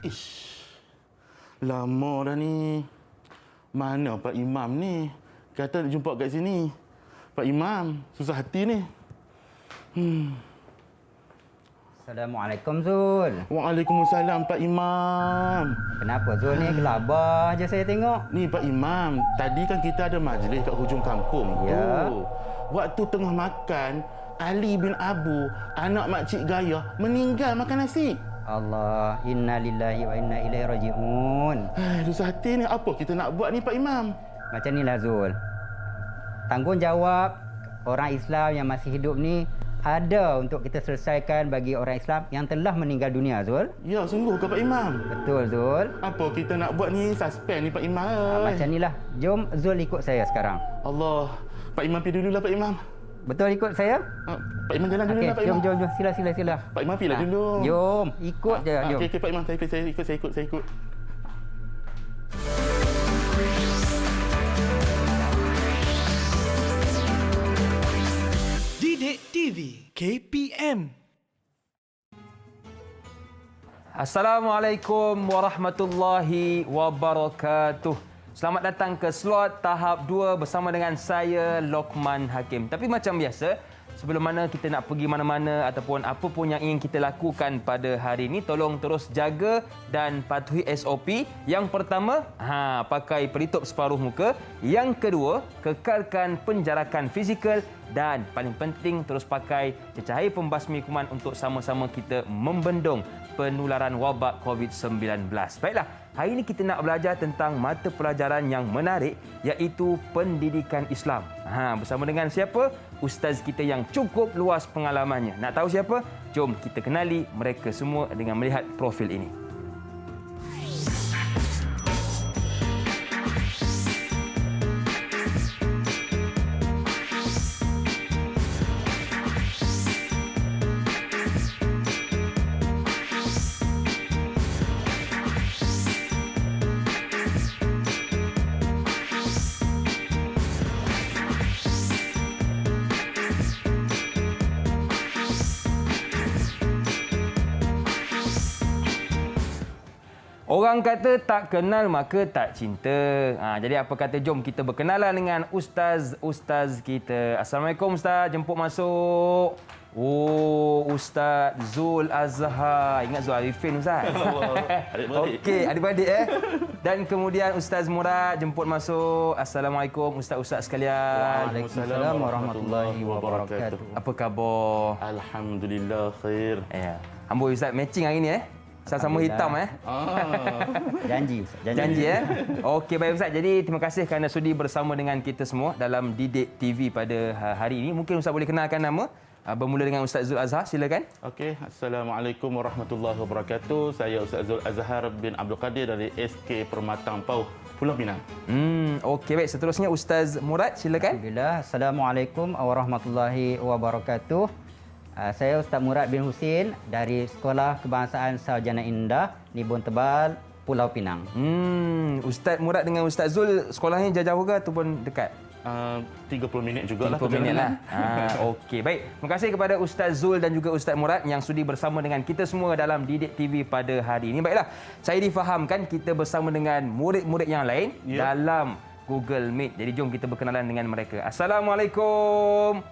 Ish, lama dah ni. Mana Pak Imam ni? Kata nak jumpa kat sini. Pak Imam, susah hati ni. Assalamualaikum Zul. Waalaikumsalam Pak Imam. Kenapa Zul ni gelabah je saya tengok. Ni Pak Imam, tadi kan kita ada majlis kat hujung kampung Ya. tu. Waktu tengah makan, Ali bin Abu, anak makcik Gaya, meninggal makan nasi. Allah, inna lillahi wa inna ilaihi raji'un. Susah hati ni. Apa kita nak buat ni Pak Imam? Macam inilah Zul. Tanggungjawab orang Islam yang masih hidup ni ada untuk kita selesaikan bagi orang Islam yang telah meninggal dunia, Zul. Ya, sungguh ke Pak Imam? Betul, Zul. Apa kita nak buat ni? Suspend ni Pak Imam. Macam inilah. Jom Zul ikut saya sekarang. Allah. Pak Imam pergi dululah Pak Imam. Betul ikut saya? Pak Imam jalan dulu Okey, lah Pak Imam. jom. Sila. Pak Imam pergi lah dulu. Jom, ikut je. Jom. Okey Pak Imam, saya ikut. Didik TV KPM. Assalamualaikum warahmatullahi wabarakatuh. Selamat datang ke slot tahap 2 bersama dengan saya Lokman Hakim. Tapi macam biasa, sebelum mana kita nak pergi mana-mana ataupun apa pun yang ingin kita lakukan pada hari ini, tolong terus jaga dan patuhi SOP. Yang pertama, pakai pelitup separuh muka. Yang kedua, kekalkan penjarakan fizikal. Dan paling penting, terus pakai cecair pembasmi kuman untuk sama-sama kita membendung penularan wabak COVID-19. Baiklah, hari ini kita nak belajar tentang mata pelajaran yang menarik, iaitu pendidikan Islam. Bersama dengan siapa? Ustaz kita yang cukup luas pengalamannya. Nak tahu siapa? Jom kita kenali mereka semua dengan melihat profil ini. Orang kata tak kenal maka tak cinta. Jadi apa kata jom kita berkenalan dengan ustaz kita. Assalamualaikum Ustaz, jemput masuk. Oh, Ustaz Zul Azhar. Ingat Zul Arifin Ustaz? Okey, adik-beradik Dan kemudian Ustaz Murad jemput masuk. Assalamualaikum Ustaz-ustaz sekalian. Waalaikumsalam warahmatullahi wabarakatuh. Apa khabar? Alhamdulillah khair. Ya. Amboi Ustaz matching hari ni sama-sama hitam Janji. Okey, baik Ustaz. Jadi terima kasih kerana sudi bersama dengan kita semua dalam Didik TV pada hari ini. Mungkin Ustaz boleh kenalkan nama. Bermula dengan Ustaz Zul Azhar, silakan. Okey, Assalamualaikum warahmatullahi wabarakatuh. Saya Ustaz Zul Azhar bin Abdul Qadir dari SK Permatang Pauh, Pulau Pinang. Okey, baik. Seterusnya Ustaz Murad, silakan. Alhamdulillah. Assalamualaikum warahmatullahi wabarakatuh. Saya Ustaz Murad bin Husin dari Sekolah Kebangsaan Sarjana Indah, Nibun Tebal, Pulau Pinang. Ustaz Murad dengan Ustaz Zul sekolahnya jauh-jauh ke ataupun dekat? 30 minit jugalah. 30 minit lah. Okey, baik. Terima kasih kepada Ustaz Zul dan juga Ustaz Murad yang sudi bersama dengan kita semua dalam Didik TV pada hari ini. Baiklah, saya difahamkan kita bersama dengan murid-murid yang lain dalam Google Meet. Jadi jom kita berkenalan dengan mereka. Assalamualaikum.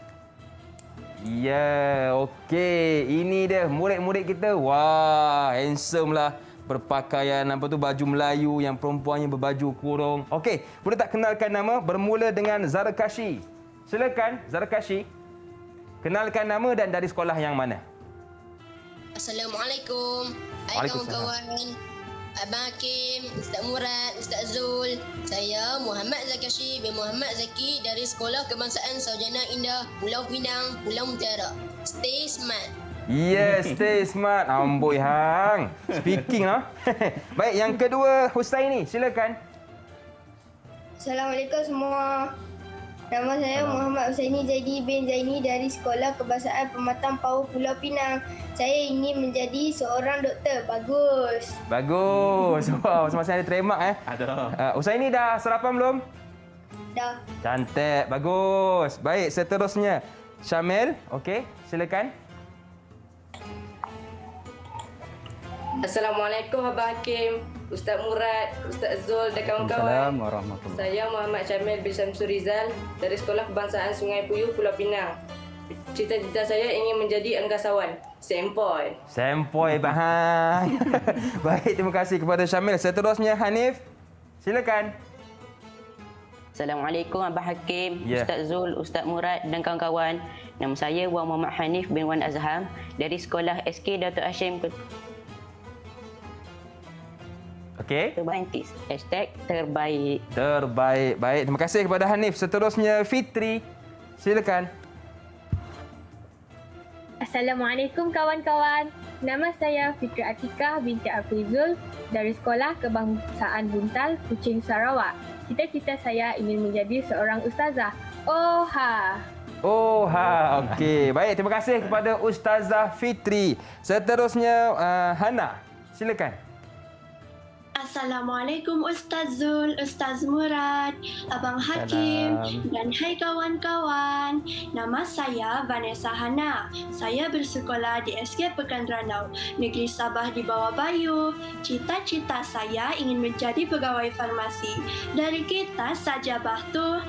Ya, okey. Ini dia murid-murid kita. Wah, handsome lah. Berpakaian baju Melayu yang perempuannya berbaju kurung. Okey, boleh tak kenalkan nama? Bermula dengan Zarkashi. Silakan, Zarkashi. Kenalkan nama dan dari sekolah yang mana? Assalamualaikum. Hai kawan-kawan. Abang Hakim, Ustaz Murad, Ustaz Zul. Saya Muhammad Zarkashi bin Muhammad Zaki dari Sekolah Kebangsaan Sarjana Indah, Pulau Pinang, Pulau Mutiara. Stay smart. Yes, stay smart. Amboi hang. Speaking lah. Baik, yang kedua Husaini, silakan. Assalamualaikum semua. Nama saya Muhammad Husaini Zaidi bin Zaini dari Sekolah Kebangsaan Pematang Pauh, Pulau Pinang. Saya ingin menjadi seorang doktor. Bagus. Wow, masing-masing ada trademark Ada. Husaini dah sarapan belum? Dah. Cantik, bagus. Baik, seterusnya Syamil, okey, silakan. Assalamualaikum Abang Hakim, Ustaz Murad, Ustaz Zul dan kawan-kawan. Assalamualaikum warahmatullahi. Saya Muhammad Syamil bin Syamsul Rizal dari Sekolah Kebangsaan Sungai Puyuh, Pulau Pinang. Cita-cita saya ingin menjadi angkasawan. Sempoi. Sempoi bahang. Baik, terima kasih kepada Syamil. Seterusnya Hanif. Silakan. Assalamualaikum Abang Hakim, Ya. Ustaz Zul, Ustaz Murad dan kawan-kawan. Nama saya Wan Muhammad Hanif bin Wan Azham dari Sekolah SK Dato' Hashim Okey. Terbaik. #terbaik. Terbaik. Baik, terima kasih kepada Hanif. Seterusnya Fitri. Silakan. Assalamualaikum kawan-kawan. Nama saya Fitri Atikah binti Afrizul dari Sekolah Kebangsaan Buntal, Kuching, Sarawak. Cita-cita saya ingin menjadi seorang ustazah. Oh ha. Oh, ha. Okey. Baik, terima kasih kepada Ustazah Fitri. Seterusnya Hana. Silakan. Assalamualaikum Ustaz Zul, Ustaz Murad, Abang Hakim dan hai kawan-kawan. Nama saya Vanessa Hana. Saya bersekolah di SK Pekan Ranau, Negeri Sabah di Bawah Bayu. Cita-cita saya ingin menjadi pegawai farmasi. Dari kita saja Bahtu.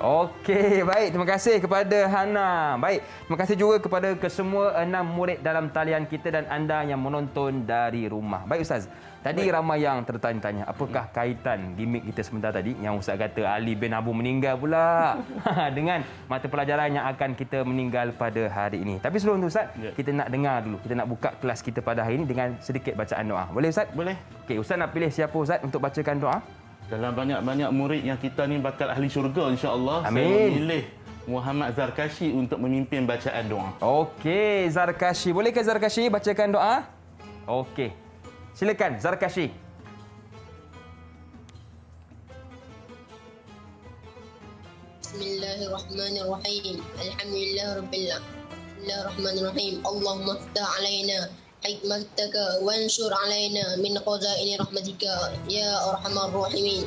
Okey, baik. Terima kasih kepada Hana. Baik, terima kasih juga kepada kesemua 6 murid dalam talian kita dan anda yang menonton dari rumah. Baik Ustaz, tadi ramai yang tertanya-tanya, apakah kaitan gimmick kita sebentar tadi yang Ustaz kata Ali bin Abu meninggal pula dengan mata pelajaran yang akan kita meninggal pada hari ini. Tapi sebelum tu Ustaz, kita nak dengar dulu. Kita nak buka kelas kita pada hari ini dengan sedikit bacaan doa. Boleh Ustaz? Boleh. Okey, Ustaz nak pilih siapa Ustaz untuk bacakan doa? Dalam banyak-banyak murid yang kita ni bakal ahli syurga insya-Allah. Amin. Saya memilih Muhammad Zarkashi untuk memimpin bacaan doa. Okey, Zarkashi. Bolehkah Zarkashi bacakan doa? Okey. Silakan Zarkashi. Bismillahirrahmanirrahim. Alhamdulillahirabbil alamin. Bismillahirrahmanirrahim. Allahumma iftah alaina hikmataka wansur alaina min khazaini rahmatika ya arhamar rahimin.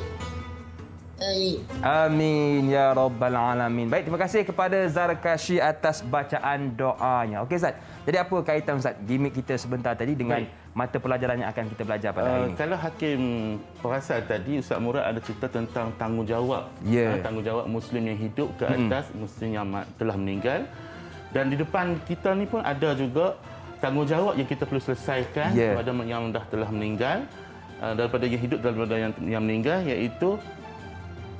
Amin. Amin ya rabbal alamin. Baik, terima kasih kepada Zarkashi atas bacaan doanya. Okey Ustaz. Jadi apa kaitan Ustaz gimmick kita sebentar tadi dengan mata pelajaran yang akan kita belajar pada hari ini? Kalau Hakim perasan tadi Ustaz Murad ada cerita tentang tanggungjawab. Ya. Tanggungjawab Muslim yang hidup ke atas Muslim yang telah meninggal. Dan di depan kita ni pun ada juga tanggungjawab yang kita perlu selesaikan kepada yang dah telah meninggal, daripada yang hidup daripada yang meninggal, iaitu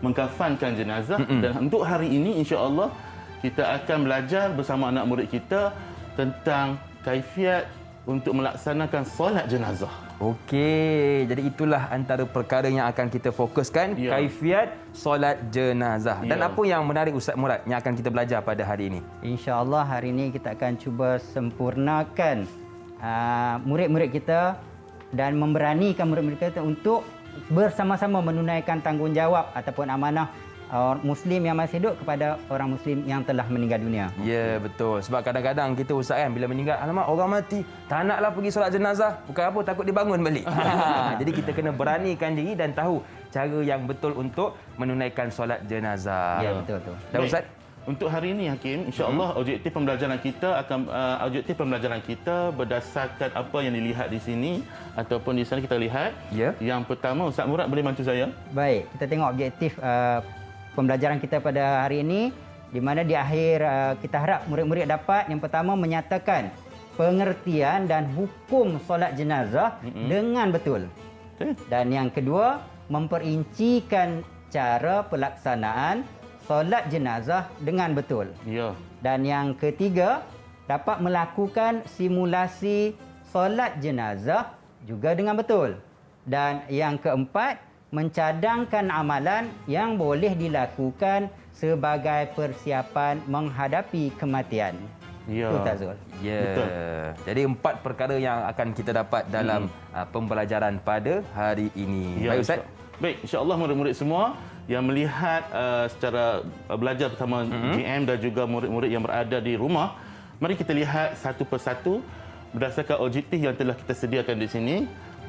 mengkafankan jenazah. Dan untuk hari ini insya-Allah kita akan belajar bersama anak murid kita tentang kaifiat untuk melaksanakan solat jenazah. Okey, jadi itulah antara perkara yang akan kita fokuskan, kaifiat solat jenazah. Dan apa yang menarik Ustaz Murad yang akan kita belajar pada hari ini? InsyaAllah hari ini kita akan cuba sempurnakan murid-murid kita dan memberanikan murid-murid kita untuk bersama-sama menunaikan tanggungjawab ataupun amanah Muslim yang masih hidup kepada orang Muslim yang telah meninggal dunia. Ya, betul. Sebab kadang-kadang kita Ustaz kan bila meninggal, alamak orang mati, tak naklah pergi solat jenazah. Bukan apa, takut dibangun balik. Jadi kita kena beranikan diri dan tahu cara yang betul untuk menunaikan solat jenazah. Ya, betul tu. Dan Ustaz, untuk hari ini Hakim, insya-Allah objektif pembelajaran kita berdasarkan apa yang dilihat di sini ataupun di sana kita lihat. Yang pertama Ustaz Murad boleh bantu saya? Baik, kita tengok objektif pembelajaran kita pada hari ini, di mana di akhir kita harap murid-murid dapat yang pertama menyatakan pengertian dan hukum solat jenazah dengan betul. Dan yang kedua memperincikan cara pelaksanaan solat jenazah dengan betul. Dan yang ketiga dapat melakukan simulasi solat jenazah juga dengan betul. Dan yang keempat mencadangkan amalan yang boleh dilakukan sebagai persiapan menghadapi kematian. Ya. Ustaz Zul. Ya. Betul. Jadi 4 perkara yang akan kita dapat dalam pembelajaran pada hari ini. Ya, Baik Ustaz. Baik, insya-Allah murid-murid semua yang melihat secara belajar bersama GM dan juga murid-murid yang berada di rumah, mari kita lihat satu persatu berdasarkan objektif yang telah kita sediakan di sini.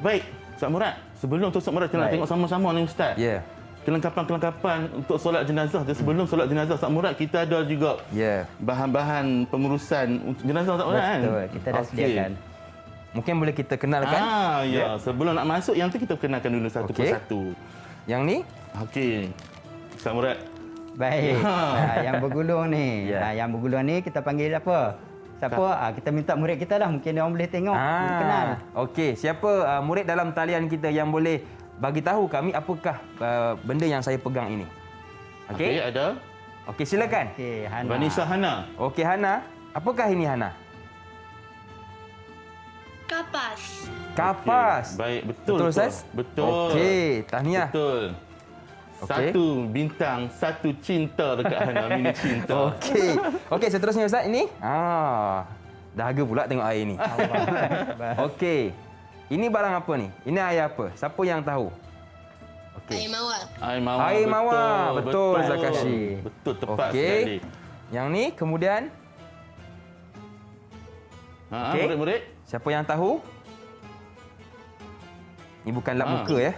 Baik, Ustaz Murad, sebelum tu Ustaz Murad kita nak tengok sama-sama ni Ustaz. Ya. Kelengkapan-kelengkapan untuk solat jenazah. Dan sebelum solat jenazah Ustaz Murad, kita ada juga bahan-bahan pengurusan untuk jenazah Ustaz Murad kan? Betul, kita dah sediakan. Mungkin boleh kita kenalkan. Ya. Sebelum nak masuk, yang tu kita kenalkan dulu satu persatu. Yang ni? Okey. Ustaz Murad. Baik. Yang bergulung ni. Yang bergulung ni kita panggil apa? Siapa? Kita minta murid kita lah. Mungkin dia orang boleh tengok. Kenal. Okey. Siapa murid dalam talian kita yang boleh bagi tahu kami apakah benda yang saya pegang ini? Okey, ada. Okey, silakan. Okey, Hana. Vanessa Hana. Okey, Hana. Apakah ini, Hana? Kapas. Kapas. Okay. Baik, betul. Betul, Ustaz? Betul. Okey, tahniah. Betul. Satu bintang, satu cinta dekat Hana. Mini cinta. Okey. Okey, seterusnya Ustaz ini. Dahaga pula tengok air ni. Okey. Ini barang apa ni? Ini air apa? Siapa yang tahu? Air mawar. Air mawar. Air mawar. Betul, Zakashi. Betul, tepat sekali. Yang ni kemudian. Murid-murid. Siapa yang tahu? Ini bukan lap muka ya.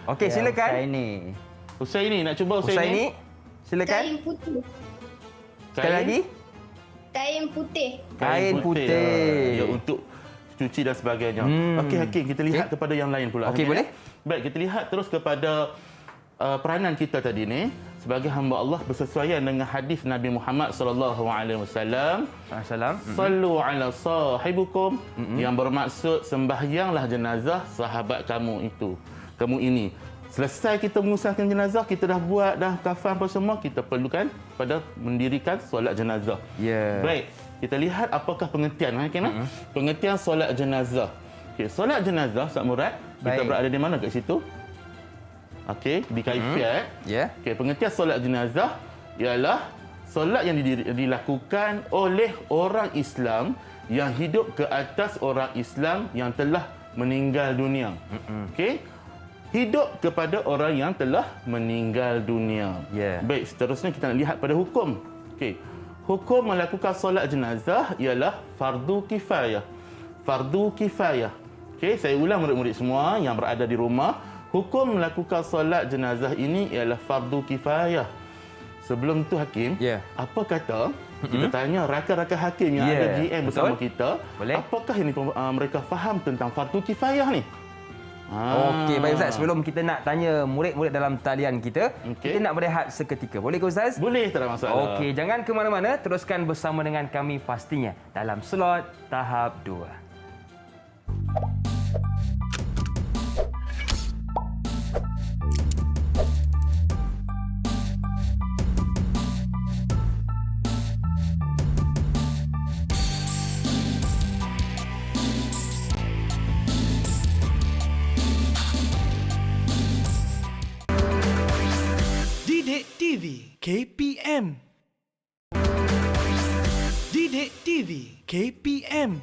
Okey, silakan. Husaini, nak cuba Husaini? Silakan. Kain putih. Sekali lagi. Kain putih. Kain putih. Ya, untuk cuci dan sebagainya. Okey, Hakim, kita lihat kepada yang lain pula. Okey, boleh? Baik, kita lihat terus kepada peranan kita tadi ni sebagai hamba Allah bersesuaian dengan hadis Nabi Muhammad sallallahu alaihi wasallam. Sallu ala sahibukum, yang bermaksud sembahyanglah jenazah sahabat kamu itu. Kamu ini. Selesai kita mengusahakan jenazah, kita dah buat dah kafan apa semua, kita perlukan pada mendirikan solat jenazah. Baik, kita lihat apakah pengertian pengertian solat jenazah. Okey, solat jenazah Ustaz Murad, kita berada di mana kat situ? Okey, di kaifiat. Okey, pengertian solat jenazah ialah solat yang dilakukan oleh orang Islam yang hidup ke atas orang Islam yang telah meninggal dunia. Okey, hidup kepada orang yang telah meninggal dunia. Baik, seterusnya kita nak lihat pada hukum. Okey, hukum melakukan solat jenazah ialah fardu kifayah. Fardu kifayah. Okey, saya ulang murid-murid semua yang berada di rumah. Hukum melakukan solat jenazah ini ialah fardu kifayah. Sebelum tu Hakim, apa kata kita tanya rakan-rakan Hakim yang ada GM bersama kita, apakah ini mereka faham tentang fardu kifayah ni? Okey, baik Ustaz. Sebelum kita nak tanya murid-murid dalam talian kita, kita nak berehat seketika. Boleh ke Ustaz? Boleh, tak ada masalah. Okey, jangan ke mana-mana. Teruskan bersama dengan kami pastinya dalam slot tahap 2. Didik TV KPM. Didik TV KPM.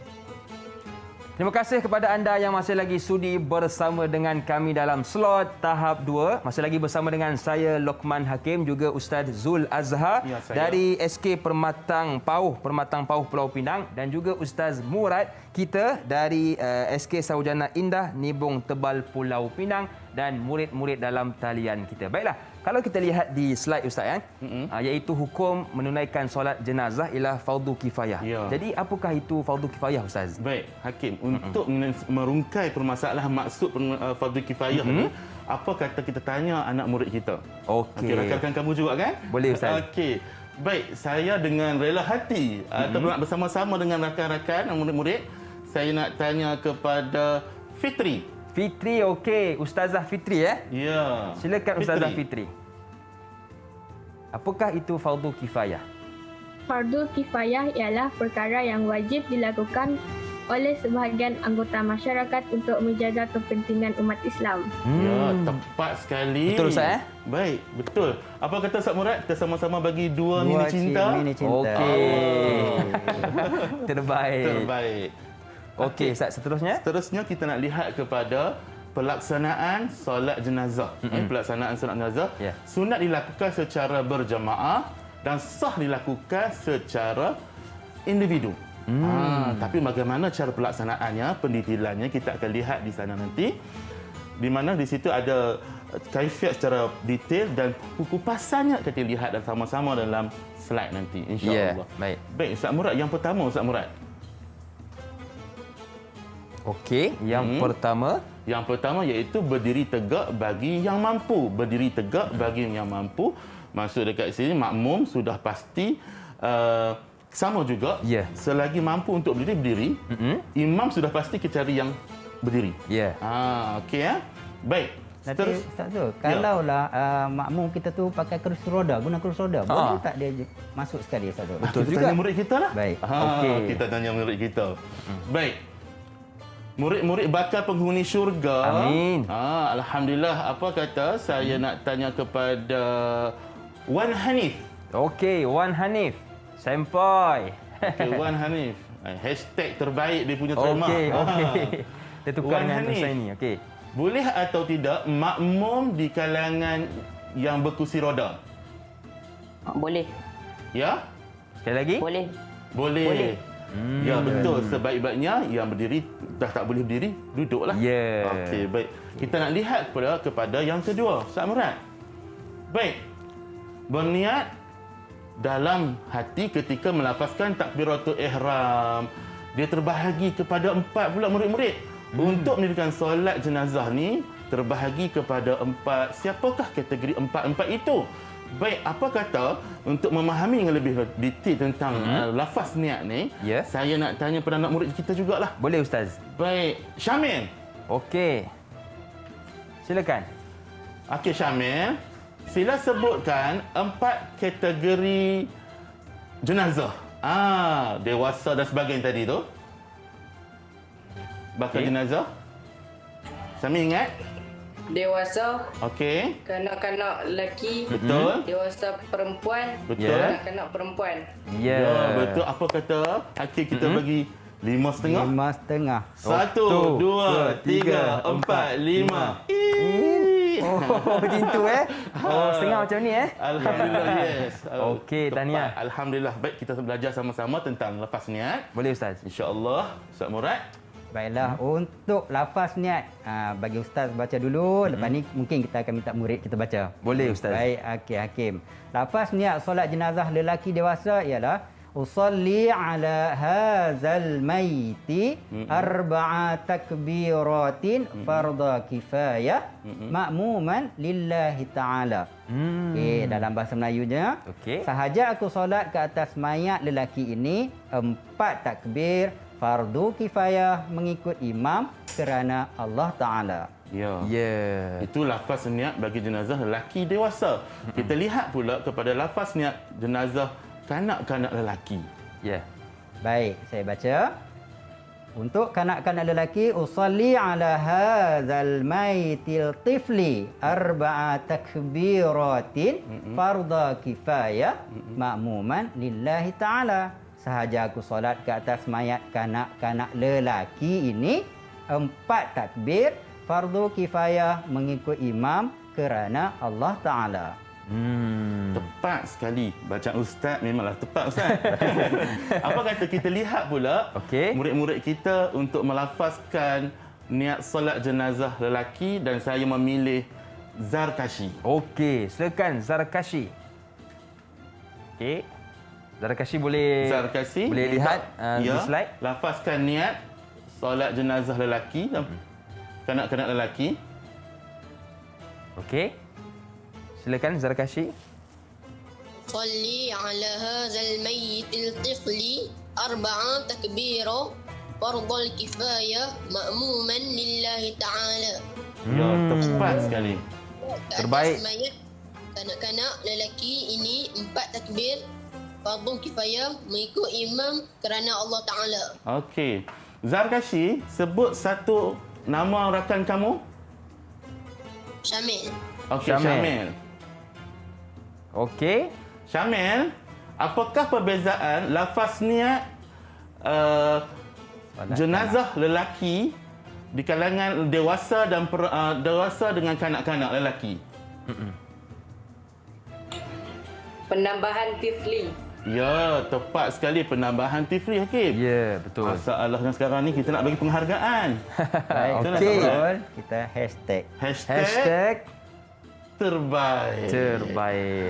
Terima kasih kepada anda yang masih lagi sudi bersama dengan kami dalam slot tahap 2. Masih lagi bersama dengan saya Lokman Hakim, juga Ustaz Zul Azhar dari SK Permatang Pauh Pulau Pinang, dan juga Ustaz Murad kita dari SK Sarjana Indah Nibong Tebal Pulau Pinang, dan murid-murid dalam talian kita. Baiklah, kalau kita lihat di slide Ustaz iaitu hukum menunaikan solat jenazah ialah fardu kifayah. Jadi apakah itu fardu kifayah Ustaz? Baik, Hakim, untuk merungkai permasalahan maksud fardu kifayah ni, apa kata kita tanya anak murid kita? Okey, rakan-rakan kamu juga kan? Boleh Ustaz. Okey. Baik, saya dengan rela hati ataupun bersama-sama dengan rakan-rakan murid-murid, saya nak tanya kepada Fitri. Fitri, okey. Ustazah Fitri Ya. Silakan Ustazah Fitri. Apakah itu fardu kifayah? Fardu kifayah ialah perkara yang wajib dilakukan oleh sebahagian anggota masyarakat untuk menjaga kepentingan umat Islam. Ya, tepat sekali. Betul Ustaz Baik, betul. Apa kata Ustaz Murad? Kita sama-sama bagi dua mini cinta. Okey. Terbaik. Terbaik. Okey, Ustaz, seterusnya? Seterusnya kita nak lihat kepada pelaksanaan solat jenazah. Pelaksanaan solat jenazah sunat dilakukan secara berjamaah dan sah dilakukan secara individu. Tapi bagaimana cara pelaksanaannya, pendetailannya kita akan lihat di sana nanti. Di mana di situ ada kaifiat secara detail dan kupasannya kita lihat dan sama-sama dalam slide nanti, insya-Allah. Baik. Baik, Ustaz Murad, yang pertama Ustaz Murad. Okey, yang pertama. Yang pertama iaitu berdiri tegak bagi yang mampu. Berdiri tegak bagi yang mampu. Maksud dekat sini makmum sudah pasti sama juga. Selagi mampu untuk berdiri. Imam sudah pasti kita cari yang berdiri. Okey ya. Baik. Nanti Ustaz Zul, kalaulah makmum kita tu pakai kerusi roda, guna kerusi roda, boleh tak dia masuk sekali Ustaz Zul? Betul juga. Tanya murid kita lah. Baik. Kita tanya murid kita. Baik. Murid-murid bakal penghuni syurga. Amin. Alhamdulillah. Apa kata saya nak tanya kepada Wan Hanif. Okey, Wan Hanif. Sempoi. Okey, Wan Hanif. Hashtag terbaik dia punya terima. Okey. Kita tukar dengan saya ni. Okey. Boleh atau tidak makmum di kalangan yang berkursi roda? Boleh. Ya? Sekali lagi? Boleh. Boleh. Ya, betul. Sebaik-baiknya yang berdiri dah tak boleh berdiri, duduklah. Okey, baik. Kita nak lihat kepada yang kedua, Ustaz Murad. Baik. Berniat dalam hati ketika melafazkan takbiratul ihram. Dia terbahagi kepada 4 pula murid-murid. Untuk mendirikan solat jenazah ni terbahagi kepada 4. Siapakah kategori 4 itu? Baik, apa kata untuk memahami dengan lebih detail tentang lafaz niat ni, saya nak tanya pada anak murid kita jugalah. Boleh Ustaz. Baik, Syamil. Okey. Silakan. Okey Syamil, sila sebutkan 4 kategori jenazah. Dewasa dan sebagainya tadi tu. Bakal jenazah. Syamil ingat? Dewasa. Okey. Kanak-kanak lelaki. Betul. Dewasa perempuan. Betul. Kanak-kanak perempuan. Ya, betul. Apa kata Hakim kita bagi 5.5? 5.5. 1, 2, 3, 4, 5. Macam tu setengah macam ni Alhamdulillah, yes. Okey, tahniah. Alhamdulillah. Baik, kita belajar sama-sama tentang lafaz niat. Boleh Ustaz. InsyaAllah. Ustaz Murad. Baiklah, untuk lafaz niat, bagi Ustaz baca dulu. Lepas ni mungkin kita akan minta murid kita baca. Boleh Ustaz. Baik, okey Hakim. Lafaz niat solat jenazah lelaki dewasa ialah usalli ala hadzal maiti arba'a takbiratin fardha kifayah ma'muman lillahi ta'ala. Okey, dalam bahasa Melayunya, sahaja aku solat ke atas mayat lelaki ini 4 takbir fardu kifayah mengikut imam kerana Allah Ta'ala. Itu lafaz niat bagi jenazah lelaki dewasa. Kita lihat pula kepada lafaz niat jenazah kanak-kanak lelaki. Baik, saya baca. Untuk kanak-kanak lelaki, usalli ala hadzal maitil tifli arba'a takbiratin fardha kifayah ma'muman lillahi ta'ala. Sahaja aku solat ke atas mayat kanak-kanak lelaki ini 4 takbir fardu kifayah mengikut imam kerana Allah Ta'ala. Tepat sekali. Bacaan Ustaz memanglah tepat Ustaz. Apa kata kita lihat pula murid-murid kita untuk melafazkan niat solat jenazah lelaki dan saya memilih Zarkashi. Okey, silakan Zarkashi. Okey. Zarkashi boleh lihat di slide. Lafazkan niat solat jenazah lelaki dan kanak-kanak lelaki. Okey. Silakan Zarkashi. Salli ala hadzal mayyitil tifli arba'a takbira fardhal kifayah ma'muman lillahi ta'ala. Ya, tepat sekali. Terbaik. Mayat kanak-kanak lelaki ini 4 takbir fardu kifayah mengikut imam kerana Allah Ta'ala. Okey. Zarkashi, sebut satu nama rakan kamu. Syamil. Okey, Syamil. Okey. Syamil, apakah perbezaan lafaz niat jenazah lelaki di kalangan dewasa dan dewasa dengan kanak-kanak lelaki? Penambahan tifli. Ya, tepat sekali penambahan tifli Hakim. Ya, betul. Masalahnya sekarang ni kita nak bagi penghargaan. Baik, betul. Kita hashtag terbaik.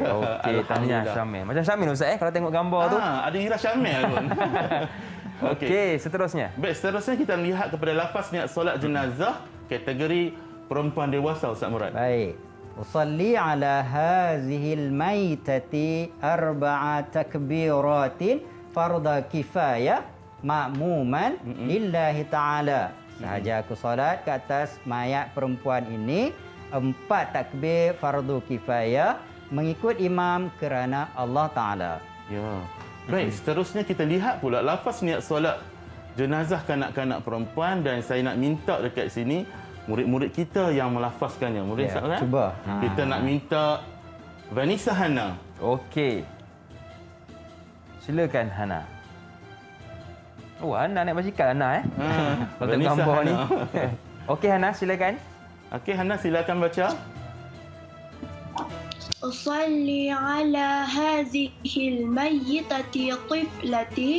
Okey, tahniah Syamil. Macam Syamil Ustaz kalau tengok gambar tu. Ada Ira Syamil pun. Okey, seterusnya. Baik, seterusnya kita melihat kepada lafaz niat solat jenazah kategori perempuan dewasa Ustaz Murad. Baik. Usalli ala hazihil maitati arba'a takbiratin farda kifayah ma'muman lillahi ta'ala. Sahaja aku solat ke atas mayat perempuan ini 4 takbir fardu kifayah mengikut imam kerana Allah Ta'ala. Ya. Baik, seterusnya kita lihat pula lafaz niat solat jenazah kanak-kanak perempuan dan saya nak minta dekat sini murid-murid kita yang melafazkannya. Murid Ya, Ustaz, cuba. Kita nak minta Vanessa Hana. Okey. Silakan Hana. Oh, Hana naik basikal Hana Kalau tengok Vanessa gambar ni. Hana. Okey Hana, silakan. Okey, Hana silakan baca. أصلي على هذه الميتة طفلتي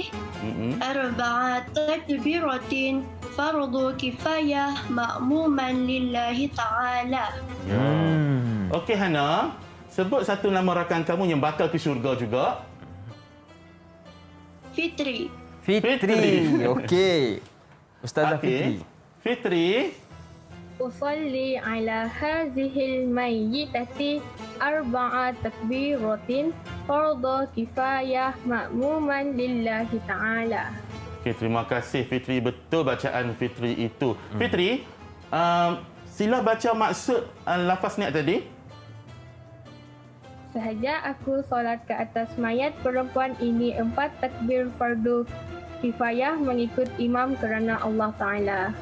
4 تكبيرة فرض كفاية مأموما لله تعالى. Ya. Okey Hana, sebut satu nama rakan kamu yang bakal ke syurga juga. فطري. Fitri. Okey. Ustazah Fitri. Fitri. أصلي على هذه الميتة 4 تكبيرات فرض كفاية مأموما لله تعالى. Okey, terima kasih Fitri. Betul bacaan Fitri itu. Fitri, sila baca maksud lafaz niat tadi. Sahaja aku solat ke atas mayat perempuan ini 4 takbir fardu kifayah mengikut imam kerana Allah Ta'ala.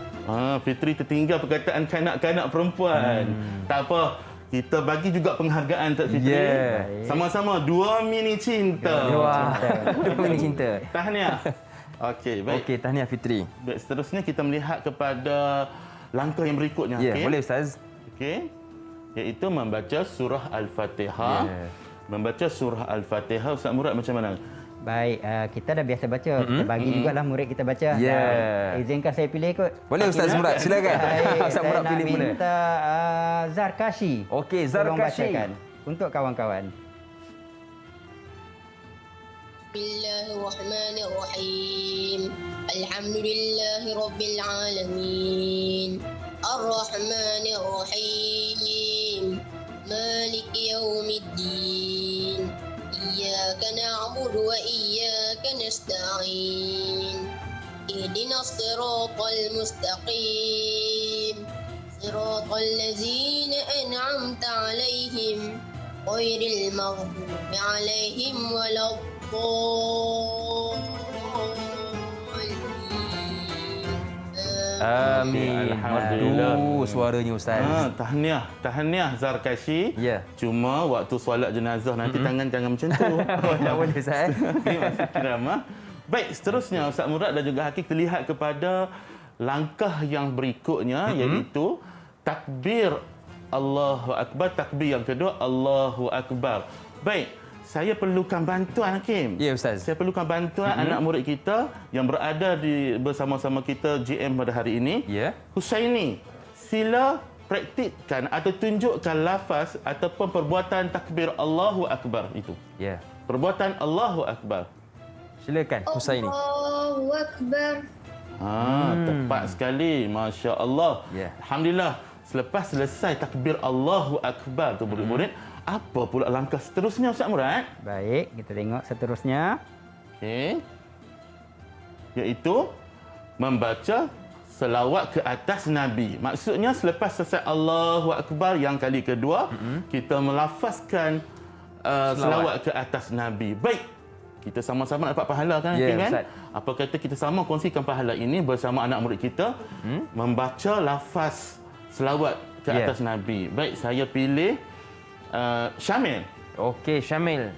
Fitri tertinggal perkataan kanak-kanak perempuan. Tak apa. Kita bagi juga penghargaan tak Fitri. Yeah. Sama-sama 2 mini cinta. Wah. 2 minit cinta. Tahniah. Okey, baik. Okey, tahniah Fitri. Baik, seterusnya kita melihat kepada langkah yang berikutnya. Ya, okey? boleh Ustaz. Okey. Iaitu membaca surah Al-Fatihah. Ya. Membaca surah Al-Fatihah. Ustaz Murad macam mana? Baik, kita dah biasa baca. Kita bagi jugalah murid kita baca. Ya. Dan izinkan saya pilih kot. Boleh Ustaz Murad, silakan. Baik, Ustaz Murad pilih saya mula. nak minta Zarkashi. Okey, Tolong Zarkashi. bacakan untuk kawan-kawan. Bismillahirrahmanirrahim. Alhamdulillahi Rabbil Alamin. Ar-Rahmanirrahim. Maliki Yawmiddin. Iyyaka na'budu wa iyyaka nasta'in. Ihdinas siratal mustaqim. Siratal ladzina an'amta 'alaihim ghairil maghdubi 'alaihim waladdallin. Amin. Alhamdulillah. Aduh, suaranya Ustaz. Tahniah Zarkashi. Ya. Cuma waktu solat jenazah nanti tangan jangan macam tu. Tak boleh Ustaz. Ini masih kiramah. Baik, seterusnya Ustaz Murad dan juga Hakik terlihat kepada langkah yang berikutnya iaitu takbir Allahu Akbar, takbir yang kedua Allahu Akbar. Baik, saya perlukan bantuan Hakim. Ya Ustaz. Saya perlukan bantuan anak murid kita yang berada di bersama-sama kita GM pada hari ini. Ya. Husaini, sila praktikkan atau tunjukkan lafaz ataupun perbuatan takbir Allahu Akbar itu. Ya. Perbuatan Allahu Akbar. Silakan Husaini. Allahu Akbar. Tepat sekali. Masya Allah. Ya. Alhamdulillah. Selepas selesai takbir Allahu Akbar tu murid-murid, apa pula langkah seterusnya Ustaz Murad? Baik, kita tengok seterusnya. Okey. Iaitu membaca selawat ke atas Nabi. Maksudnya selepas selesai Allahu Akbar yang kali kedua, kita melafazkan selawat ke atas Nabi. Baik. Kita sama-sama nak dapat pahala kan? Ya, Hakim, kan? Ustaz. Apa kata kita sama kongsikan pahala ini bersama anak murid kita membaca lafaz selawat ke Ya. atas Nabi. Baik, saya pilih Syamil. Okey, Syamil.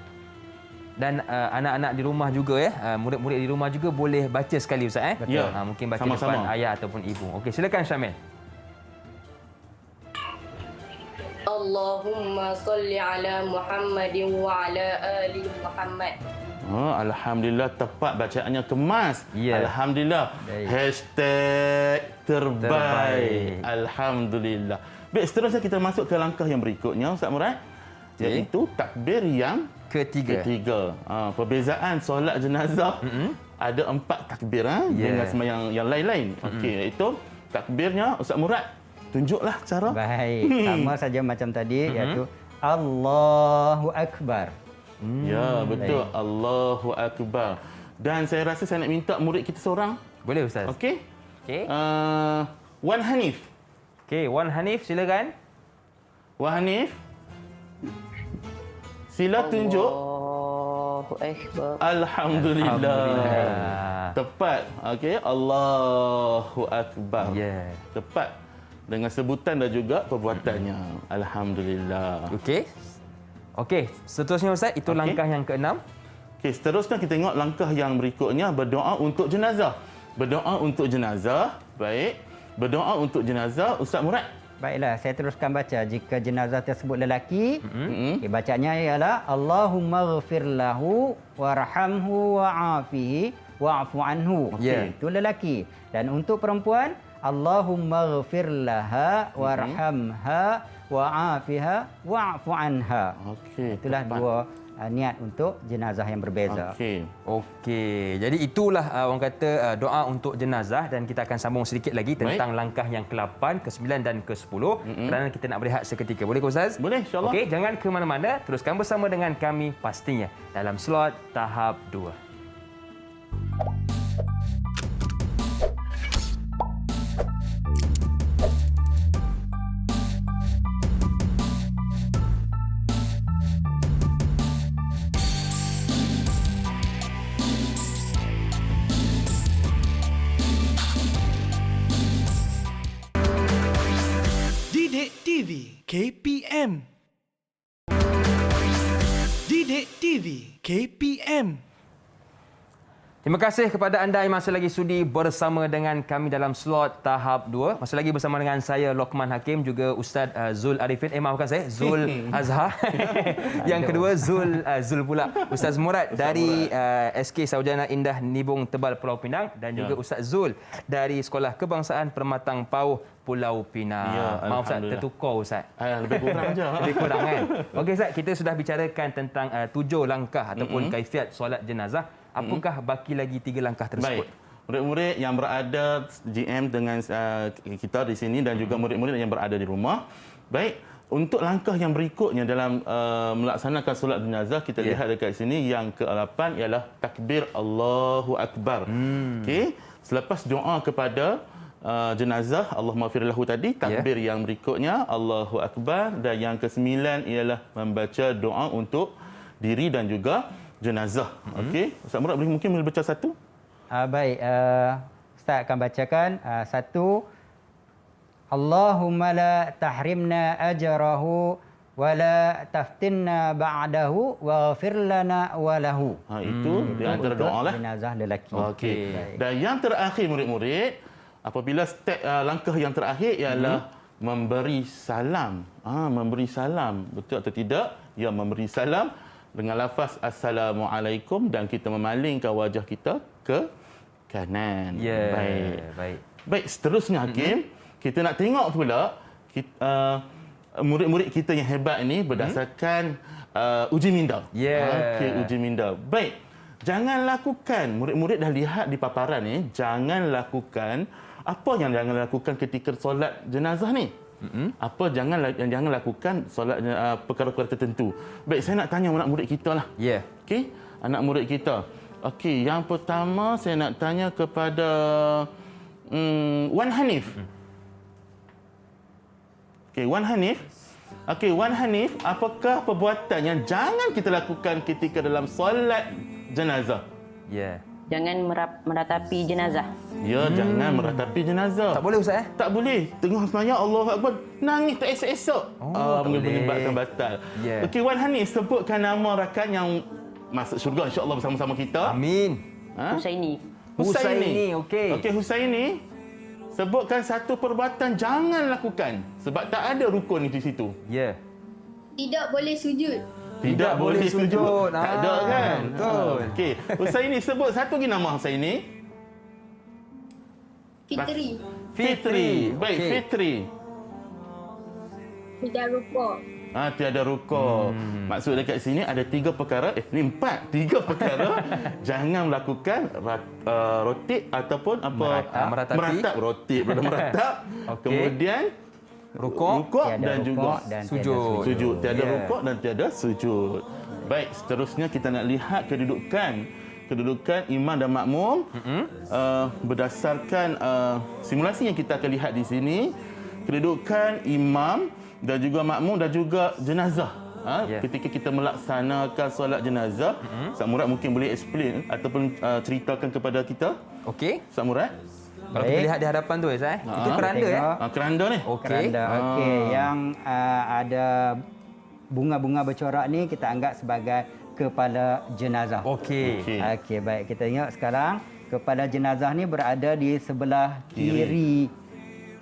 Dan anak-anak di rumah juga murid-murid di rumah juga boleh baca sekali Ustaz Ya, mungkin baca sama-sama. depan ayah ataupun ibu. Okey, silakan Syamil. Allahumma salli ala Muhammadin wa ala ali Muhammad. Alhamdulillah tepat bacaannya kemas. Ya. Alhamdulillah. Baik. Hashtag terbaik. Terbaik. Alhamdulillah. Baik, seterusnya kita masuk ke langkah yang berikutnya Ustaz Murad. iaitu takbir yang ketiga. Perbezaan solat jenazah ada 4 takbir dengan sembahyang yang lain-lain. Okey, iaitu takbirnya Ustaz Murad tunjuklah cara. Baik, sama saja macam tadi iaitu Allahu Akbar. Ya, betul. Allahu Akbar. Dan saya rasa saya nak minta murid kita seorang. Boleh Ustaz. Okey. Okey. Wan Hanif. Okey, Wan Hanif silakan. Wan Hanif. Sila tunjuk. Allahu Akbar. Alhamdulillah. Tepat. Okey, Allahu Akbar. Tepat. Dengan sebutan dan juga perbuatannya. Alhamdulillah. Okey. Okey, seterusnya Ustaz, itu langkah yang ke-6. Okey, seterusnya kita tengok langkah yang berikutnya, berdoa untuk jenazah. Berdoa untuk jenazah. Baik. Berdoa untuk jenazah Ustaz Murad. Baiklah, saya teruskan baca. Jika jenazah tersebut lelaki, bacanya ialah Allahumma ghfir lahu warhamhu wa'afihi wa'fu anhu. Itu lelaki. Dan untuk perempuan, Allahumma ghfir laha warhamha wa'afiha wa'fu anha. Itulah dua niat untuk jenazah yang berbeza. Okey. Jadi itulah orang kata doa untuk jenazah, dan kita akan sambung sedikit lagi tentang langkah yang ke-8, ke-9 dan ke-10 kerana kita nak berehat seketika. Boleh ke Ustaz? Boleh, insya-Allah. Okey, jangan ke mana-mana, teruskan bersama dengan kami pastinya dalam slot tahap 2. Didik TV KPM. Didik TV KPM. Terima kasih kepada anda yang masih lagi sudi bersama dengan kami dalam slot tahap 2. Masih lagi bersama dengan saya Lokman Hakim, juga Ustaz Zul Arifin. Maafkan saya, Zul Azhar. Yang kedua Zul pula. Ustaz Murad dari SK Sarjana Indah Nibung Tebal Pulau Pinang, dan juga Ustaz Zul dari Sekolah Kebangsaan Permatang Pauh Pulau Pinang. Maaf Ustaz, tertukar Ustaz. Lebih kurang je. Lebih kurang kan. Okey Ustaz, kita sudah bicarakan tentang 7 langkah ataupun kaifiat solat jenazah. Apakah baki lagi 3 langkah tersebut? Baik. Murid-murid yang berada GM dengan kita di sini dan juga murid-murid yang berada di rumah. Baik, untuk langkah yang berikutnya dalam melaksanakan solat jenazah, kita lihat dekat sini yang ke-8 ialah takbir Allahu Akbar. Okey, selepas doa kepada jenazah Allahumma ighfir lahu tadi, takbir yang berikutnya Allahu Akbar, dan yang ke-9 ialah membaca doa untuk diri dan juga jenazah. Okey, Ustaz Murad mungkin boleh baca satu? Baik, Ustaz akan bacakan satu. Allahumma la tahrimna ajrahu wa la taftinna ba'dahu wa ghfir lana wa lahu. Itu di antara doa lah. Jenazah lelaki. Okey. Dan yang terakhir murid-murid, apabila step langkah yang terakhir ialah memberi salam. Memberi salam. Betul atau tidak? Ya, memberi salam dengan lafaz Assalamualaikum, dan kita memalingkan wajah kita ke kanan. Baik, seterusnya Hakim, kita nak tengok pula murid-murid kita yang hebat ini berdasarkan uji minda. Okey, uji minda. Baik, jangan lakukan, murid-murid dah lihat di paparan ni, jangan lakukan apa yang jangan lakukan ketika solat jenazah ni. Apa jangan lakukan solat perkara-perkara tertentu. Baik, saya nak tanya anak murid kita lah. Okey, anak murid kita. Okey, yang pertama saya nak tanya kepada Wan Hanif. Okey, Wan Hanif. Okey, Wan Hanif, apakah perbuatan yang jangan kita lakukan ketika dalam solat jenazah? Jangan meratapi jenazah. Jangan meratapi jenazah. Tak boleh Ustaz? Tak boleh. Tengah sembahyang Allahu Akbar, nangis tak esok-esok. Menyebabkan batal. Okey, Wan Hanif, sebutkan nama rakan yang masuk syurga insya-Allah bersama-sama kita. Amin. Husaini. Okey. Okey, Husaini. Sebutkan satu perbuatan jangan lakukan sebab tak ada rukun di situ. Tidak boleh sujud. Tidak boleh sujud. Tak ada kan? Betul. Okey, Husaini sebut satu lagi nama Husaini. Fitri. Baik, Fitri. Tidak rupa. Tiada rukuk. Maksud dekat sini ada 3 perkara, ni 4, 3 perkara. Jangan melakukan rotik ataupun meratap, rotik, meratap. Okey. Kemudian rukuk dan juga sujud. Tiada rukuk dan tiada sujud. Baik, seterusnya kita nak lihat kedudukan imam dan makmum berdasarkan simulasi yang kita akan lihat di sini. Kedudukan imam dan juga makmum dan juga jenazah. Ketika kita melaksanakan solat jenazah, Ustaz Murad mungkin boleh explain ataupun ceritakan kepada kita. Okey. Ustaz Murad. Kalau kita lihat di hadapan tu itu keranda keranda ni. Okey. Okey, yang ada bunga-bunga bercorak ni kita anggap sebagai kepala jenazah. Okey. Okey, baik, kita tengok sekarang kepala jenazah ni berada di sebelah kiri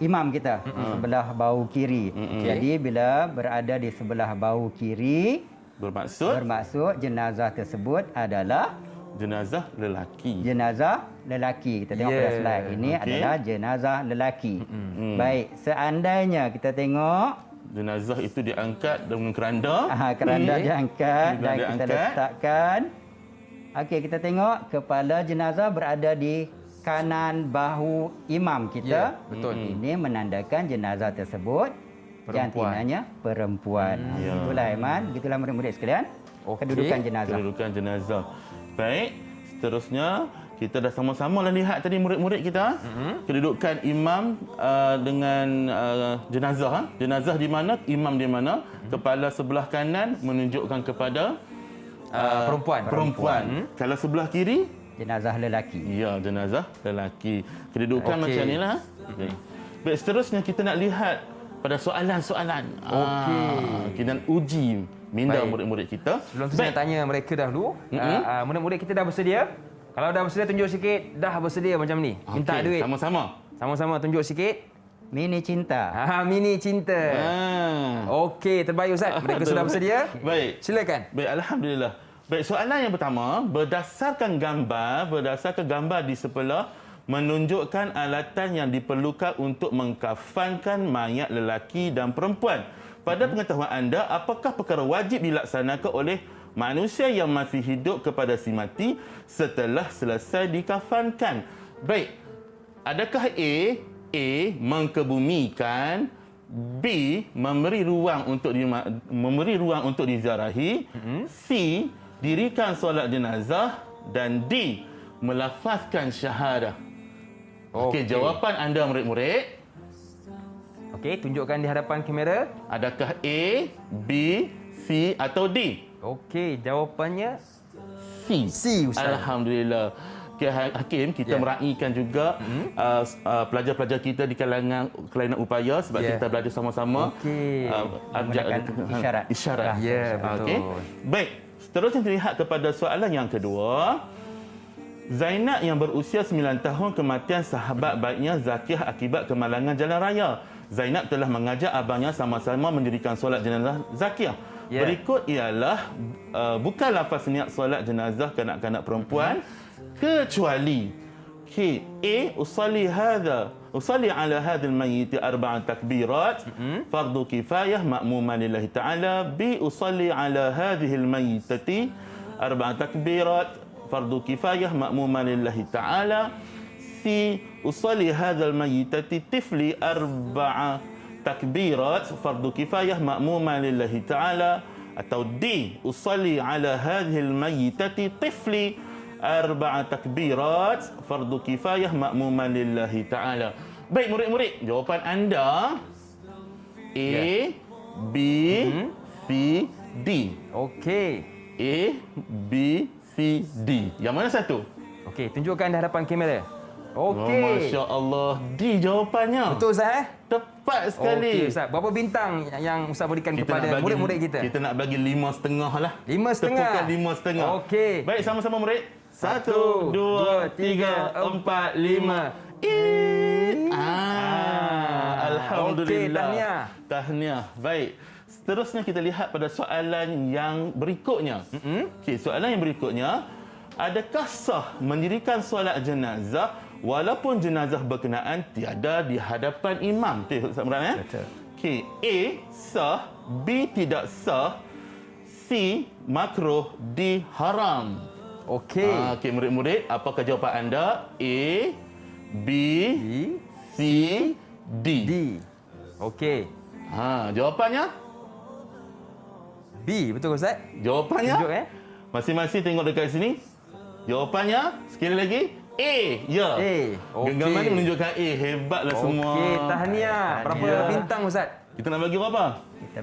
imam kita, sebelah bahu kiri. Jadi bila berada di sebelah bahu kiri, bermaksud jenazah tersebut adalah jenazah lelaki. Jenazah lelaki. Kita tengok pada slide ini adalah jenazah lelaki. Baik, seandainya kita tengok jenazah itu diangkat dengan keranda. Keranda diangkat dan kita letakkan. Okey, kita tengok kepala jenazah berada di kanan bahu imam kita. Betul. Ini menandakan jenazah tersebut jantinanya perempuan. Itulah Aiman, gitulah murid-murid sekalian. Kedudukan jenazah. Kedudukan jenazah. Baik, seterusnya kita dah sama-sama lihat tadi murid-murid kita. Kedudukan imam dengan jenazah. Jenazah di mana, imam di mana. Kepala sebelah kanan menunjukkan kepada perempuan. Kalau sebelah kiri, jenazah lelaki. Ya, jenazah lelaki. Kedudukan macam inilah. Baik, seterusnya kita nak lihat pada soalan-soalan. Kita nak uji minda murid-murid kita. Sebelum tu saya tanya mereka dahulu. Murid-murid kita dah bersedia? Kalau dah bersedia, tunjuk sikit. Dah bersedia macam ni. Minta duit. Sama-sama tunjuk sikit. Mini cinta. Mini cinta. Okey, terbaik Ustaz. Mereka sudah bersedia? Baik. Silakan. Baik, alhamdulillah. Baik, soalan yang pertama, berdasarkan gambar di sebelah menunjukkan alatan yang diperlukan untuk mengkafankan mayat lelaki dan perempuan. Pada pengetahuan anda, apakah perkara wajib dilaksanakan oleh manusia yang masih hidup kepada si mati setelah selesai dikafankan? Baik, adakah A mengkebumikan, B memberi ruang untuk diziarahi, C dirikan solat jenazah, dan D melafazkan syahadah. Okey, jawapan anda murid-murid. Okey, tunjukkan di hadapan kamera. Adakah A, B, C atau D? Okey, jawapannya C, Ustaz. Alhamdulillah. Okay, Hakim, kita meraihkan juga pelajar-pelajar kita di kalangan kelainan upaya sebab kita belajar sama-sama. Isyarat. Ya, betul. Okay. Baik, seterusnya terlihat kepada soalan yang kedua. Zainab yang berusia 9 tahun kematian sahabat baiknya Zakiyah akibat kemalangan jalan raya. Zainab telah mengajak abangnya sama-sama mendirikan solat jenazah Zakiyah. Berikut ialah bukan lafaz niat solat jenazah kanak-kanak perempuan kecuali A. Usalli ala hadhil mayyit 4 takbirat fardu kifayah ma'muman lillahi ta'ala. B. Usalli ala hadhil mayyitati 4 takbirat fardu kifayah ma'muman lillahi ta'ala. C. Usalli hadzal mayyitati tifli 4 takbirat fardu kifayah ma'muman lillahi ta'ala. Atau D. Usalli ala hadzal mayyitati tifli 4 takbirat fardu kifayah ma'muman lillahi ta'ala. Baik murid-murid, jawapan anda A, B, C, D. Okey. A, B, C, D. Yang mana satu? Okey, tunjukkan di hadapan kamera. Okey. Masya Allah, D jawapannya. Betul Ustaz? Tepat sekali. Okey Ustaz, berapa bintang yang Ustaz berikan kepada murid-murid kita? Kita nak bagi 5.5 lah. 5.5? Tepukan 5.5. Okey. Baik, sama-sama murid. 1, 2, 3, 4, 5. Alhamdulillah. Okey, tahniah. Baik. Seterusnya kita lihat pada soalan yang berikutnya. Okey, soalan yang berikutnya, adakah sah mendirikan solat jenazah walaupun jenazah berkenaan tiada di hadapan imam? Betul, Ustaz Imran, ya? Betul. Okey, A sah, B tidak sah, C makruh, D haram. Okey. Okey, murid-murid, apakah jawapan anda? A, B, C, D. D. Okey. Jawapannya? B, betul Ustaz? Jawapannya? Tunjuk Masing-masing tengok dekat sini. Jawapannya sekali lagi A. Ya. A. Genggaman ni menunjukkan A. Hebatlah semua. Okey, tahniah. Berapa bintang Ustaz? Kita nak bagi berapa? Kita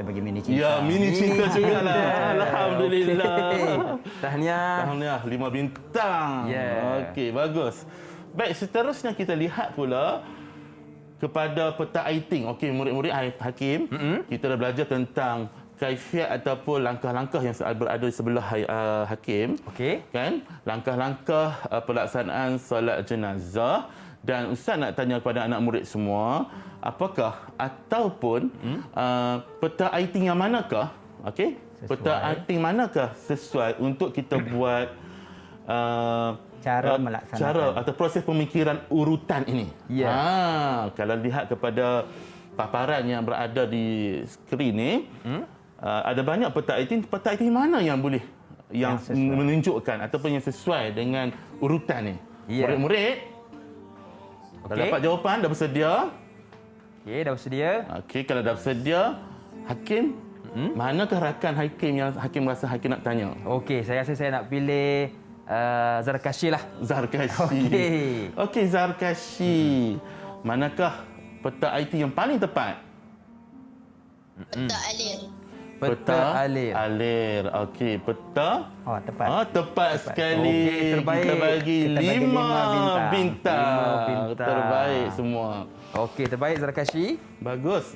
bagi mini cinta. Ya, mini cinta juga lah. Alhamdulillah. Okey. Tahniah 5 bintang. Yeah. Okey, bagus. Baik, seterusnya kita lihat pula kepada peta aiting. Okey, murid-murid Hakim, kita dah belajar tentang kaifiat ataupun langkah-langkah yang berada di sebelah Hakim. Okey. Kan? Langkah-langkah pelaksanaan solat jenazah. Dan Ustaz nak tanya kepada anak murid semua, apakah ataupun peta aiting yang manakah, okey? Peta aiting manakah sesuai untuk kita buat cara melaksanakan cara atau proses pemikiran urutan ini. Ya. Kalau lihat kepada paparan yang berada di skrin ni, ada banyak peta aiting mana yang boleh yang menunjukkan ataupun yang sesuai dengan urutan ni. Ya. Murid-murid dah dapat jawapan, dah bersedia? Okey, dah bersedia. Okey, kalau dah bersedia, Hakim, manakah rakan Hakim yang Hakim rasa Hakim nak tanya? Okey, saya rasa saya nak pilih Zarkashi lah. Zarkashi. Okey, Zarkashi. Manakah peta IT yang paling tepat? Peta alir. Peta alir. Alir. Okey, peta. Tepat. Tepat sekali. Okey, terbaik. Kita bagi Kita bagi 5 bintang. 5 bintang. Terbaik semua. Okey, terbaik Zarkashi. Bagus.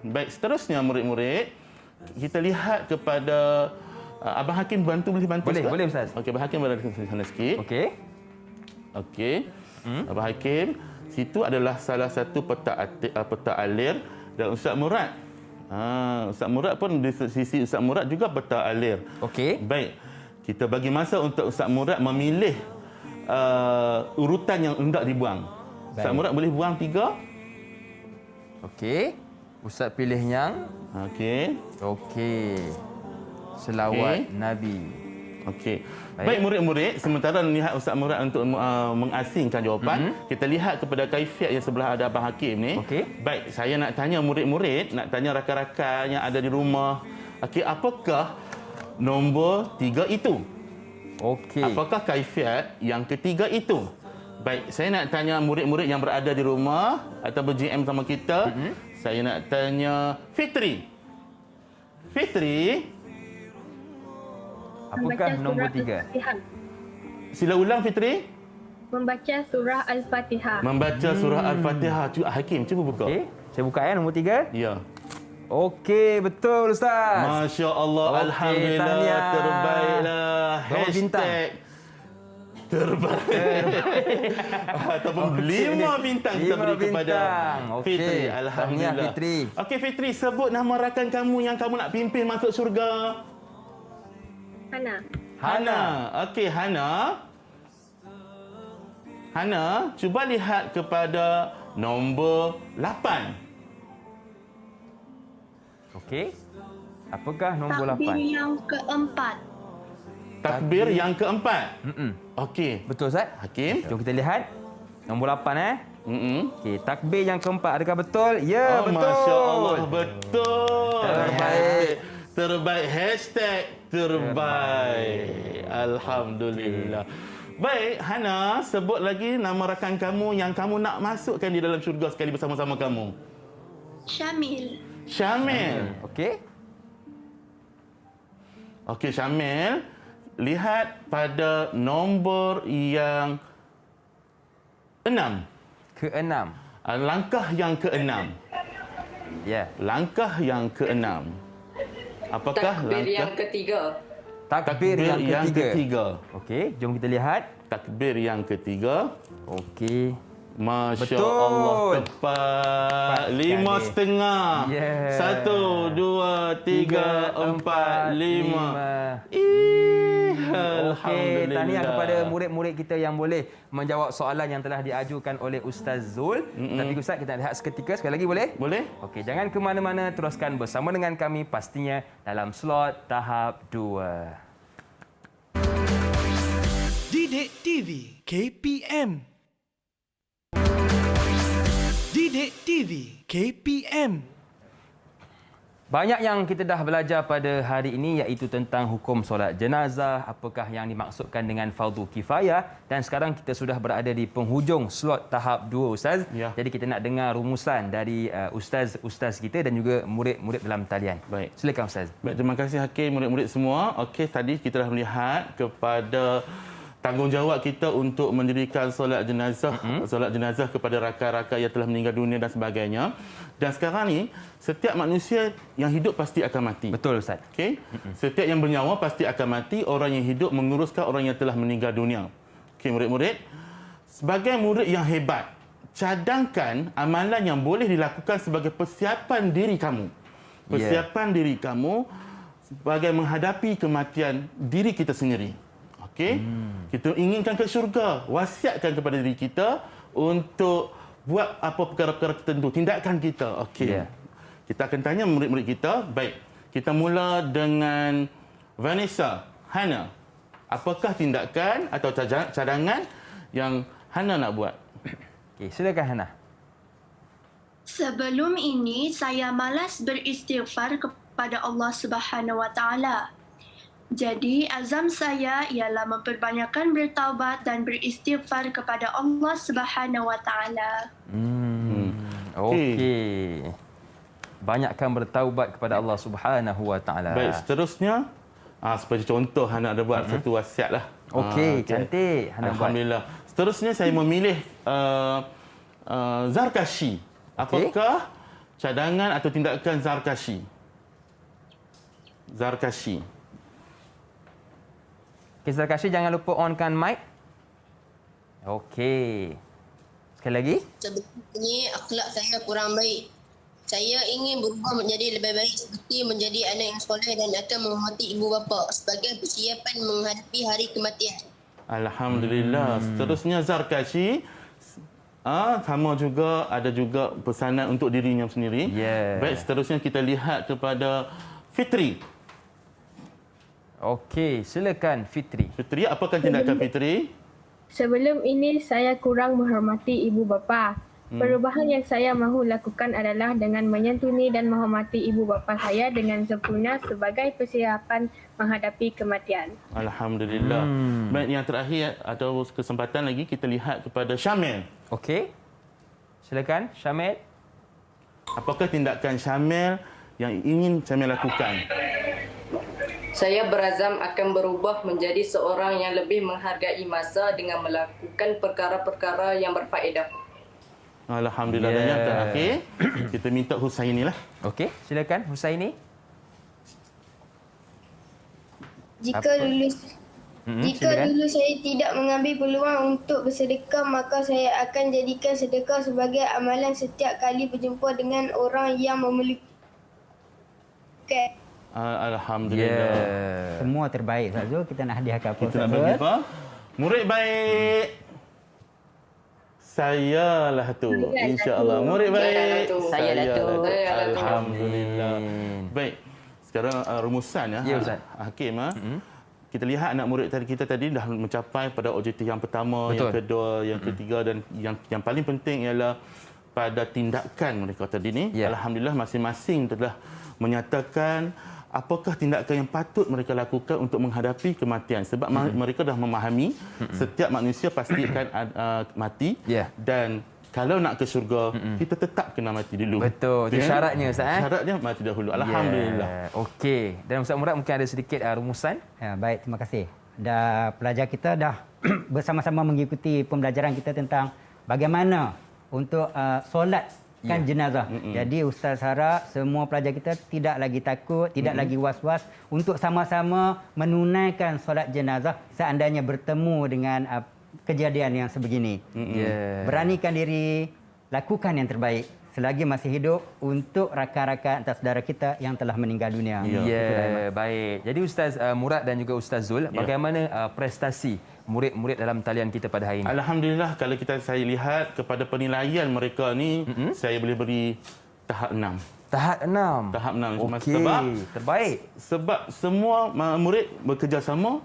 Baik, seterusnya murid-murid, kita lihat kepada Abang Hakim boleh bantu Boleh, sikit? boleh Ustaz. Okey, Abang Hakim berada di sana sikit. Okey. Okey. Abang Hakim, situ adalah salah satu peta alir dan Ustaz Murad. Ustaz Murad pun di sisi Ustaz Murad juga peta alir. Okey. Baik. Kita bagi masa untuk Ustaz Murad memilih urutan yang hendak dibuang. Ustaz Murad boleh buang 3. Okey. Ustaz pilih yang Okey. okey. Selawat Nabi. Okey. Baik murid-murid, sementara melihat Ustaz Murad untuk mengasingkan jawapan, kita lihat kepada kaifiat yang sebelah ada Abang Hakim ni. Okey. Baik, saya nak tanya murid-murid, nak tanya rakan-rakan yang ada di rumah. Okey, apakah nombor 3 itu? Okey. Apakah kaifiat yang ketiga itu? Baik, saya nak tanya murid-murid yang berada di rumah atau ber-GM sama kita. Saya nak tanya Fitri. Fitri, apakah nombor 3? sila ulang Fitri. Membaca surah Al-Fatihah. Membaca surah Al-Fatihah. Hakim, cuba buka. Okey. Saya buka nombor 3. Ya. Okey, betul Ustaz. Masya Allah, Okey, alhamdulillah, tahniah. terbaiklah. Berapa bintang? Terbaik. Ataupun 5 bintang kita 5 beri kepada bintang. Okey. Fitri. Alhamdulillah. Tahniah, Fitri. Okey Fitri, sebut nama rakan kamu yang kamu nak pimpin masuk syurga. Hana. Hana. Okey, Hana. Hana, cuba lihat kepada nombor 8. Okey. Apakah nombor Takbir 8? yang keempat. Takbir yang keempat. Okey. Betul Ustaz? Hakim. Jom kita lihat. Nombor 8 Okey, takbir yang keempat adakah betul? Ya, Oh, betul. Masya Allah, betul. Terbaik. Terbaik. Hashtag terbaik. Alhamdulillah. Baik, Hana, sebut lagi nama rakan kamu yang kamu nak masukkan di dalam syurga sekali bersama-sama kamu. Syamil. Syamil. Okey. Okey, Syamil. Lihat pada nombor yang 6. Ke-6. Langkah yang ke-6. Ya. Langkah yang ke-6. Apakah Takbir langkah? yang ketiga. Takbir yang ketiga. ketiga. Okey, jom kita lihat. Takbir yang ketiga. Okey. Masya Betul. Allah, tepat. 5,5. Yeah. 1, 2, 3, 4, 5. Okey, tahniah kepada murid-murid kita yang boleh menjawab soalan yang telah diajukan oleh Ustaz Zul. Tapi Ustaz, kita nak lihat seketika sekali lagi boleh? Boleh. Okey, jangan ke mana-mana, teruskan bersama dengan kami pastinya dalam slot tahap 2. Didik TV KPM. Didik TV KPM. Banyak yang kita dah belajar pada hari ini iaitu tentang hukum solat jenazah, apakah yang dimaksudkan dengan fardu kifayah, dan sekarang kita sudah berada di penghujung slot tahap 2 Ustaz. Ya. Jadi kita nak dengar rumusan dari ustaz-ustaz kita dan juga murid-murid dalam talian. Baik. Silakan Ustaz. Baik, terima kasih Hakim, murid-murid semua. Okey, tadi kita dah melihat kepada tanggungjawab kita untuk mendirikan solat jenazah kepada rakan-rakan yang telah meninggal dunia dan sebagainya. Dan sekarang ni setiap manusia yang hidup pasti akan mati. Betul Ustaz. Okey. Setiap yang bernyawa pasti akan mati. Orang yang hidup menguruskan orang yang telah meninggal dunia. Okey, murid-murid. Sebagai murid yang hebat, cadangkan amalan yang boleh dilakukan sebagai persiapan diri kamu. Persiapan diri kamu sebagai menghadapi kematian diri kita sendiri. Okey? Kita inginkan ke syurga, wasiatkan kepada diri kita untuk buat apa perkara-perkara tertentu, tindakan kita. Okey. Kita akan tanya murid-murid kita. Baik, kita mula dengan Vanessa, Hana. Apakah tindakan atau cadangan yang Hana nak buat? Okey, silakan Hana. Sebelum ini, saya malas beristighfar kepada Allah Subhanahu Wa Taala. Jadi, azam saya ialah memperbanyakkan bertaubat dan beristighfar kepada Allah Subhanahu Wa Taala. Okey. Banyakkan bertaubat kepada Allah Subhanahu Wa Taala. Baik, seterusnya seperti contoh Hana ada buat satu wasiat lah. Okey, cantik Hana buat. Alhamdulillah. Seterusnya saya memilih Zarkashi. Apakah cadangan atau tindakan Zarkashi? Zarkashi. Okey, Zarkashi, jangan lupa onkan mic. Okey. Sekali lagi. Sebenarnya akhlak saya kurang baik. Saya ingin berubah menjadi lebih baik seperti menjadi anak yang soleh dan akan menghormati ibu bapa sebagai persiapan menghadapi hari kematian. Alhamdulillah. Seterusnya Zarkashi. Sama juga, ada juga pesanan untuk dirinya sendiri. Baik, seterusnya kita lihat kepada Fitri. Okey, silakan Fitri. Fitri, apakah tindakan Fitri? Sebelum ini saya kurang menghormati ibu bapa. Perubahan yang saya mahu lakukan adalah dengan menyantuni dan menghormati ibu bapa saya dengan sempurna sebagai persiapan menghadapi kematian. Alhamdulillah. Baik, yang terakhir atau kesempatan lagi kita lihat kepada Syamil. Okey. Silakan Syamil. Apakah tindakan Syamil yang ingin Syamil lakukan? Saya berazam akan berubah menjadi seorang yang lebih menghargai masa dengan melakukan perkara-perkara yang berfaedah. Alhamdulillah. Dan yang terakhir, kita minta Husaini lah. Okey, silakan Husaini. Jika dulu saya tidak mengambil peluang untuk bersedekah, maka saya akan jadikan sedekah sebagai amalan setiap kali berjumpa dengan orang yang memerlukan. Alhamdulillah. Semua terbaik. Ustaz Zul, kita nak hadiahkan apa? Kita nak bagi apa? Murid baik. Saya lah tu. InsyaAllah. Murid baik. Saya lah tu. Alhamdulillah. Baik. Sekarang rumusan Ya, Ustaz. Hakim. Kita lihat anak murid kita tadi dah mencapai pada objektif yang pertama, yang kedua, yang ketiga, dan yang paling penting ialah pada tindakan mereka tadi ni. Alhamdulillah masing-masing telah menyatakan apakah tindakan yang patut mereka lakukan untuk menghadapi kematian. Sebab mereka dah memahami setiap manusia pasti akan mati. Dan kalau nak ke syurga, kita tetap kena mati dulu. Betul. Itu syaratnya Ustaz. Syaratnya mati dahulu. Alhamdulillah. Okey. Dan Ustaz Murad mungkin ada sedikit rumusan. Baik, terima kasih. Pelajar kita dah bersama-sama mengikuti pembelajaran kita tentang bagaimana untuk solatkan jenazah. Jadi Ustaz harap semua pelajar kita tidak lagi takut, tidak lagi was-was untuk sama-sama menunaikan solat jenazah seandainya bertemu dengan kejadian yang sebegini. Beranikan diri, lakukan yang terbaik selagi masih hidup untuk rakan-rakan atau saudara kita yang telah meninggal dunia. Ya, baik. Jadi Ustaz Murad dan juga Ustaz Zul, bagaimana prestasi murid-murid dalam talian kita pada hari ini? Alhamdulillah, kalau saya lihat kepada penilaian mereka ni, saya boleh beri tahap 6. Tahap 6. Tahap 6. Okey, terbaik. Sebab semua murid bekerjasama.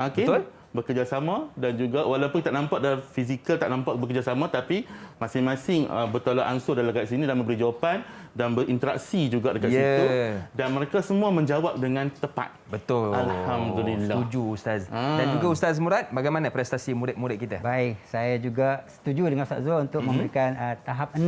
Okey. Betul. Bekerjasama dan juga walaupun tak nampak dalam fizikal tak nampak bekerjasama, tapi masing-masing bertolak ansur dalam kat sini dan memberi jawapan dan berinteraksi juga dekat situ, dan mereka semua menjawab dengan tepat. Betul. Alhamdulillah. Setuju Ustaz. Dan juga Ustaz Murad, bagaimana prestasi murid-murid kita? Baik, saya juga setuju dengan Ustaz Zul untuk memberikan tahap 6.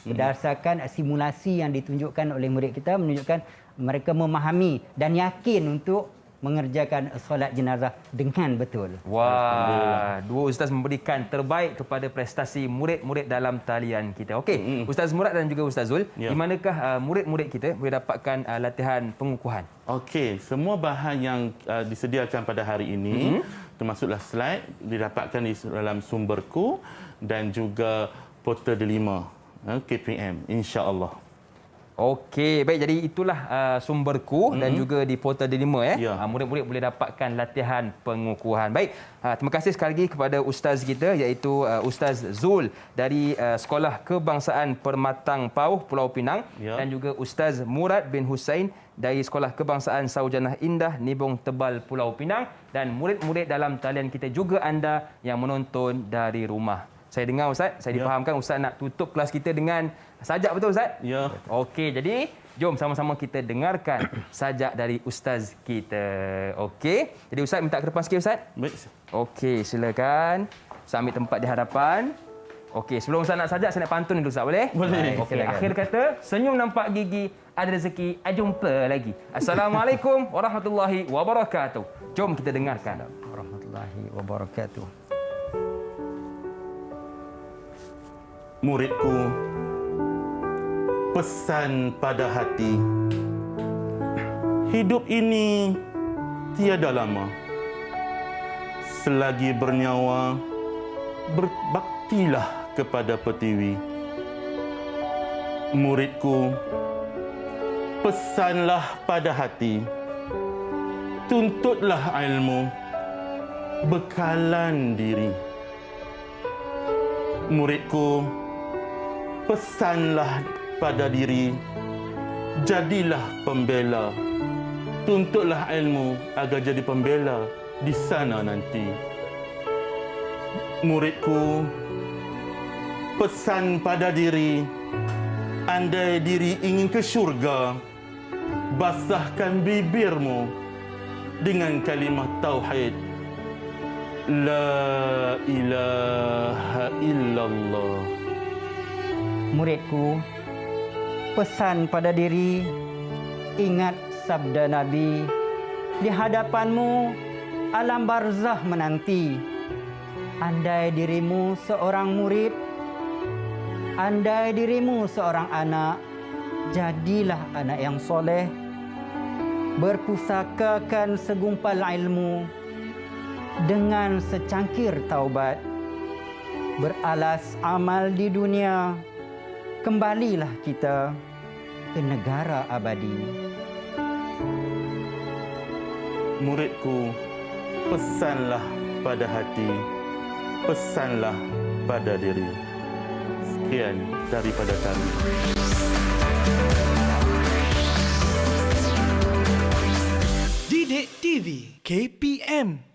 Berdasarkan simulasi yang ditunjukkan oleh murid kita, menunjukkan mereka memahami dan yakin untuk mengerjakan solat jenazah dengan betul. Wah, dua Ustaz memberikan terbaik kepada prestasi murid-murid dalam talian kita. Okey, Ustaz Murad dan juga Ustaz Zul, di manakah murid-murid kita boleh dapatkan latihan pengukuhan? Okey, semua bahan yang disediakan pada hari ini, termasuklah slide, didapatkan di dalam sumberku dan juga portal Delima KPM, insya-Allah. Okey, baik. Jadi itulah sumberku dan juga di portal Delima murid-murid boleh dapatkan latihan pengukuhan. Baik, terima kasih sekali lagi kepada ustaz kita iaitu Ustaz Zul dari Sekolah Kebangsaan Permatang Pauh Pulau Pinang dan juga Ustaz Murad bin Hussein dari Sekolah Kebangsaan Sarjana Indah Nibong Tebal Pulau Pinang, dan murid-murid dalam talian kita juga anda yang menonton dari rumah. Saya dengar Ustaz, saya difahamkan Ustaz nak tutup kelas kita dengan sajak, betul Ustaz? Ya. Okey, jadi jom sama-sama kita dengarkan sajak dari Ustaz kita. Okey, jadi Ustaz minta ke depan sikit Ustaz. Baik. Okey, silakan. Ustaz ambil tempat di hadapan. Okey, sebelum Ustaz nak sajak, saya nak pantun dulu Ustaz, boleh? Boleh. Okey, akhir kata, senyum nampak gigi, ada rezeki, jumpa lagi. Assalamualaikum warahmatullahi wabarakatuh. Jom kita dengarkan. Warahmatullahi wabarakatuh. Muridku, pesan pada hati, hidup ini tiada lama. Selagi bernyawa, berbaktilah kepada Pertiwi. Muridku, pesanlah pada hati, tuntutlah ilmu, bekalan diri. Muridku, pesanlah pada diri, jadilah pembela. Tuntutlah ilmu agar jadi pembela di sana nanti. Muridku, pesan pada diri, andai diri ingin ke syurga, basahkan bibirmu dengan kalimah tauhid. La ilaha illallah. Muridku, pesan pada diri, ingat sabda Nabi, di hadapanmu alam barzah menanti. Andai dirimu seorang murid, andai dirimu seorang anak, jadilah anak yang soleh, berpusakakan segumpal ilmu, dengan secangkir taubat, beralas amal di dunia, kembalilah kita ke negara abadi. Muridku, pesanlah pada hati, pesanlah pada diri. Sekian daripada kami. Didik TV KPM